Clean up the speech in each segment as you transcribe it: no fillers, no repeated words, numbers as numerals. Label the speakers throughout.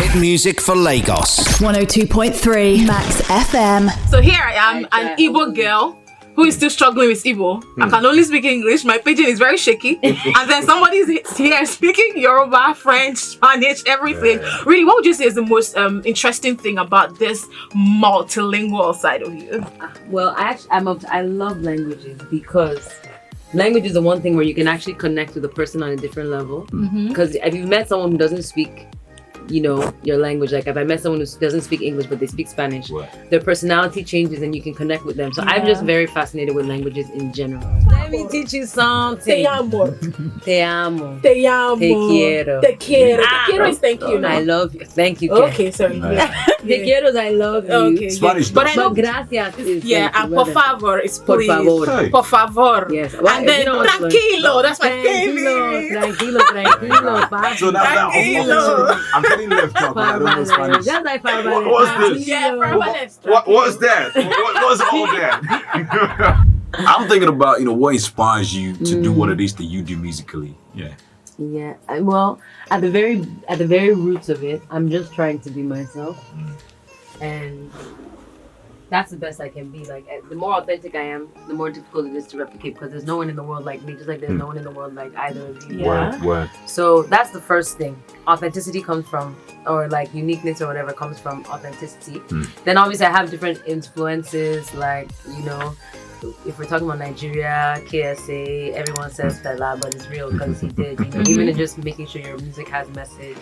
Speaker 1: right music for Lagos.
Speaker 2: 102.3 Max FM.
Speaker 3: So here I am, an Igbo girl who is still struggling with Igbo. I can only speak English. My pidgin is very shaky. And then somebody's here speaking Yoruba, French, Spanish, everything. Really, what would you say is the most interesting thing about this multilingual side of you?
Speaker 4: Well, I love languages because language is the one thing where you can actually connect with a person on a different level. Because if you've met someone who doesn't speak, your language, like if I met someone who doesn't speak English but they speak Spanish, their personality changes and you can connect with them. So I'm just very fascinated with languages in general. Let me teach you something.
Speaker 3: Te amo.
Speaker 4: Te amo.
Speaker 3: Te amo.
Speaker 4: Te quiero.
Speaker 3: Te quiero. Te quiero is thank you.
Speaker 4: I love you. Thank you.
Speaker 3: Okay, sorry.
Speaker 4: Te quiero is I love you.
Speaker 3: Okay.
Speaker 5: Spanish.
Speaker 3: But I know
Speaker 4: gracias is
Speaker 3: and por favor is please.
Speaker 4: Por favor.
Speaker 5: Hey.
Speaker 3: Por favor.
Speaker 4: Yes.
Speaker 3: And then tranquilo. That's my favorite.
Speaker 4: Tranquilo.
Speaker 5: So now I'm getting left out. I don't know Spanish.
Speaker 4: Just like
Speaker 5: What's this?
Speaker 3: Yeah,
Speaker 5: What's that? What's all that? I'm thinking about what inspires you to do what it is that you do musically.
Speaker 4: Yeah. Well, at the very roots of it, I'm just trying to be myself, and that's the best I can be. Like, the more authentic I am, the more difficult it is to replicate because there's no one in the world like me, just like there's no one in the world like either of you.
Speaker 5: Word.
Speaker 4: So that's the first thing. Authenticity comes from, or like uniqueness or whatever comes from authenticity. Then obviously I have different influences, like, if we're talking about Nigeria, KSA, everyone says Falana, but it's real because he did, even in just making sure your music has message.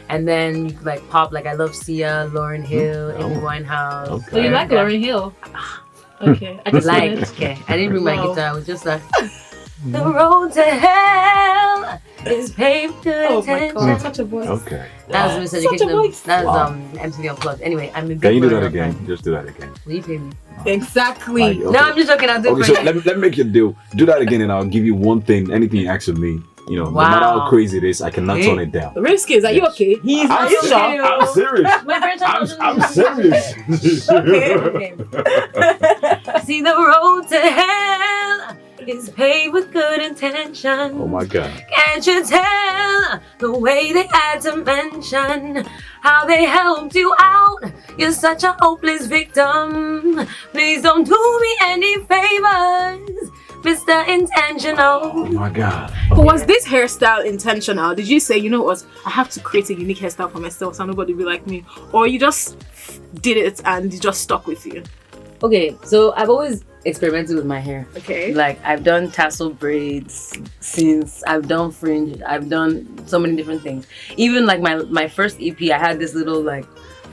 Speaker 4: And then you like pop, like I love Sia, Lauryn Hill, Amy Winehouse.
Speaker 3: Okay. So you like Lauryn Hill? Okay. I just
Speaker 4: I didn't bring my guitar. I was just like, the road to hell is paved good intention.
Speaker 3: Oh my God, such a voice.
Speaker 5: Okay.
Speaker 4: That was miseducation. That was MTV Unplugged. Anyway, I'm a big
Speaker 5: Can you do
Speaker 4: fan
Speaker 5: that
Speaker 4: of
Speaker 5: again?
Speaker 4: that.
Speaker 5: Just do that again.
Speaker 4: Will you pay me?
Speaker 3: Exactly.
Speaker 5: Okay.
Speaker 4: No, I'm just joking. I'll do it
Speaker 5: Okay,
Speaker 4: for
Speaker 5: so
Speaker 4: you.
Speaker 5: let me make you a deal. Do that again and I'll give you one thing, anything you ask of me. No matter how crazy it is, I cannot turn it down.
Speaker 3: RealSkillz, are you okay?
Speaker 5: I'm serious.
Speaker 4: My friend
Speaker 5: I'm serious.
Speaker 4: Okay. See, the road to hell is paved with good intention.
Speaker 5: Oh my God.
Speaker 4: Can't you tell the way they had to mention how they helped you out? You're such a hopeless victim. Please don't do me any favors, Mr. Intentional.
Speaker 5: Oh my God.
Speaker 3: But was this hairstyle intentional? Did you say, what, I have to create a unique hairstyle for myself so nobody will be like me? Or you just did it and it just stuck with you?
Speaker 4: Okay, so I've always experimented with my hair.
Speaker 3: Okay.
Speaker 4: Like I've done tassel braids since, I've done fringe, I've done so many different things. Even like my first EP, I had this little like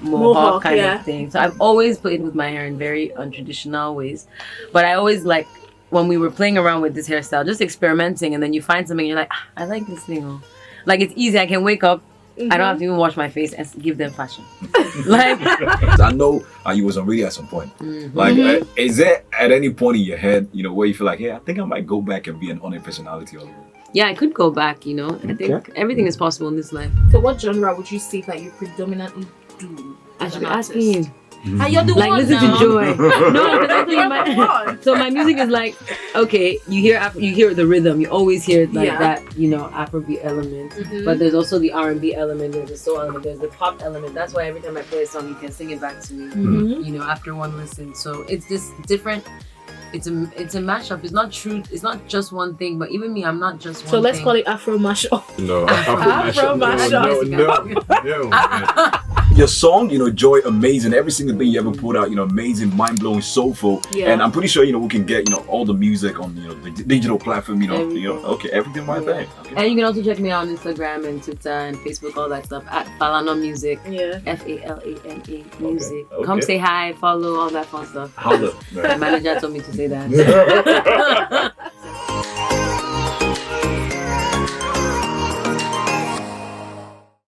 Speaker 4: mohawk kind of thing. So I've always played with my hair in very untraditional ways. But I always like, when we were playing around with this hairstyle, just experimenting, and then you find something, you're like, I like this thing. Like it's easy, I can wake up, I don't have to even wash my face and give them fashion. Like,
Speaker 5: I know you was on radio at some point. Like, is there at any point in your head, where you feel like, I think I might go back and be an honest personality all over?
Speaker 4: yeah, I could go back, I think everything is possible in this life.
Speaker 3: So what genre would you say that you predominantly do?
Speaker 4: I should be asking you.
Speaker 3: And you're the
Speaker 4: Like,
Speaker 3: one
Speaker 4: listen
Speaker 3: now.
Speaker 4: to Joy. No, because
Speaker 3: You're
Speaker 4: so my music is like, okay, you hear the rhythm, you always hear like that, Afrobeat element. But there's also the R&B element, there's the soul element, there's the pop element. That's why every time I play a song, you can sing it back to me, after one listen. So it's this different. It's a mashup. It's not true. It's not just one thing. But even me, I'm not just one.
Speaker 3: So let's
Speaker 4: thing.
Speaker 3: call it Afro mashup.
Speaker 5: No,
Speaker 3: Afro mashup.
Speaker 5: No. Your song, Joy, amazing. Every single thing you ever put out, amazing, mind-blowing, soulful. Yeah. And I'm pretty sure, we can get, all the music on, the digital platform, everything my thing. Okay.
Speaker 4: And you can also check me out on Instagram and Twitter and Facebook, all that stuff at Falana Music. Yeah. Falana Music.
Speaker 5: Okay.
Speaker 4: Come say hi, follow, all that fun stuff.
Speaker 5: Holla.
Speaker 4: My manager told me to say that.